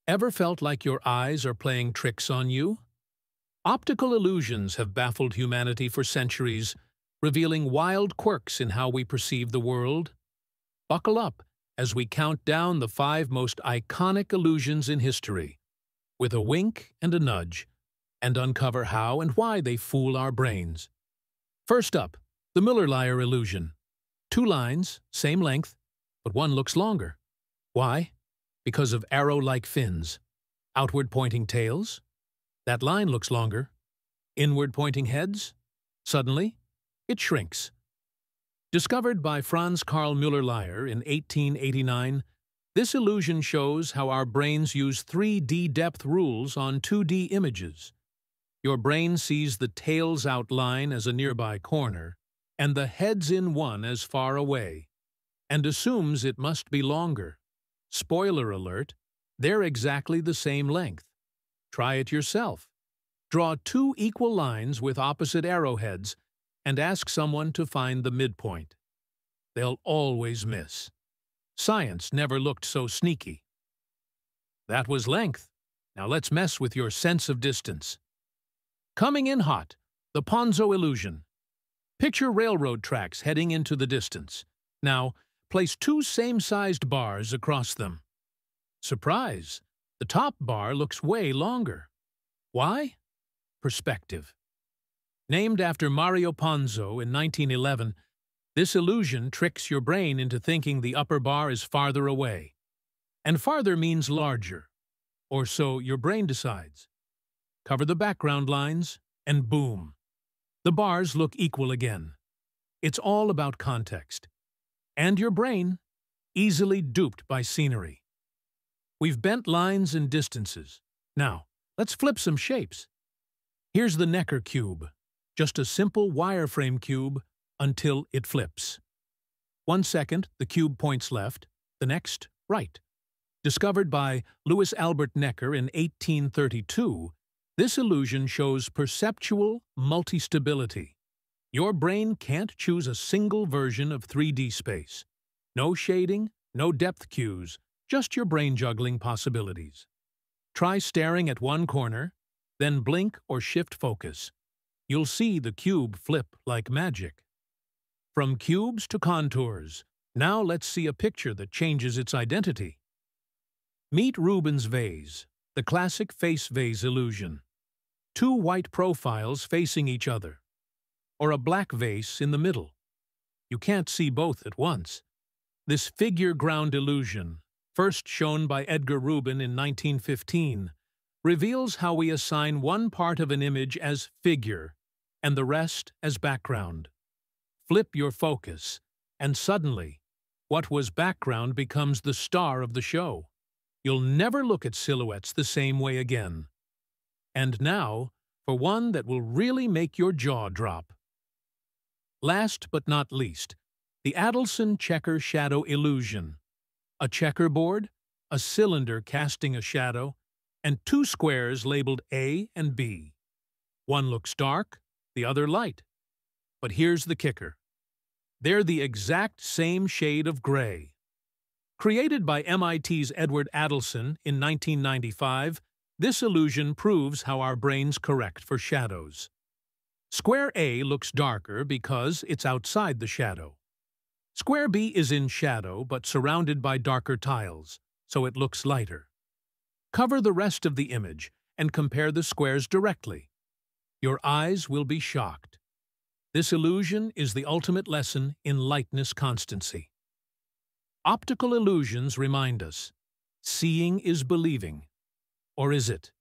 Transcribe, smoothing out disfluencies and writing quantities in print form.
Ever felt like your eyes are playing tricks on you? Optical illusions have baffled humanity for centuries, revealing wild quirks in how we perceive the world. Buckle up as we count down the 5 most iconic illusions in history, with a wink and a nudge, and uncover how and why they fool our brains. First up, the Müller-Lyer illusion. 2 lines, same length, but one looks longer. Why? Because of arrow-like fins. Outward-pointing tails? That line looks longer. Inward-pointing heads? Suddenly, it shrinks. Discovered by Franz Karl Müller-Lyer in 1889, this illusion shows how our brains use 3D depth rules on 2D images. Your brain sees the tail's outline as a nearby corner, and the head's in one as far away, and assumes it must be longer. Spoiler alert, they're exactly the same length. Try it yourself. Draw 2 equal lines with opposite arrowheads and ask someone to find the midpoint. They'll always miss. Science never looked so sneaky. That was length. Now let's mess with your sense of distance. Coming in hot, the Ponzo illusion. Picture railroad tracks heading into the distance. Now, place 2 same-sized bars across them. Surprise! The top bar looks way longer. Why? Perspective. Named after Mario Ponzo in 1911, this illusion tricks your brain into thinking the upper bar is farther away. And farther means larger. Or so your brain decides. Cover the background lines, and boom! The bars look equal again. It's all about context. And your brain, easily duped by scenery. We've bent lines and distances. Now, let's flip some shapes. Here's the Necker cube, just a simple wireframe cube until it flips. 1 second, the cube points left, the next, right. Discovered by Louis Albert Necker in 1832, this illusion shows perceptual multi-stability. Your brain can't choose a single version of 3D space. No shading, no depth cues, just your brain juggling possibilities. Try staring at one corner, then blink or shift focus. You'll see the cube flip like magic. From cubes to contours, now let's see a picture that changes its identity. Meet Rubin's vase, the classic face vase illusion. 2 white profiles facing each other, or a black vase in the middle. You can't see both at once. This figure-ground illusion, first shown by Edgar Rubin in 1915, reveals how we assign one part of an image as figure and the rest as background. Flip your focus, and suddenly, what was background becomes the star of the show. You'll never look at silhouettes the same way again. And now, for one that will really make your jaw drop. Last but not least, the Adelson checker shadow illusion. A checkerboard, a cylinder casting a shadow, and 2 squares labeled A and B. One looks dark, the other light. But here's the kicker. They're the exact same shade of gray. Created by MIT's Edward Adelson in 1995, this illusion proves how our brains correct for shadows. Square A looks darker because it's outside the shadow. Square B is in shadow but surrounded by darker tiles, so it looks lighter. Cover the rest of the image and compare the squares directly. Your eyes will be shocked. This illusion is the ultimate lesson in lightness constancy. Optical illusions remind us, seeing is believing. Or is it?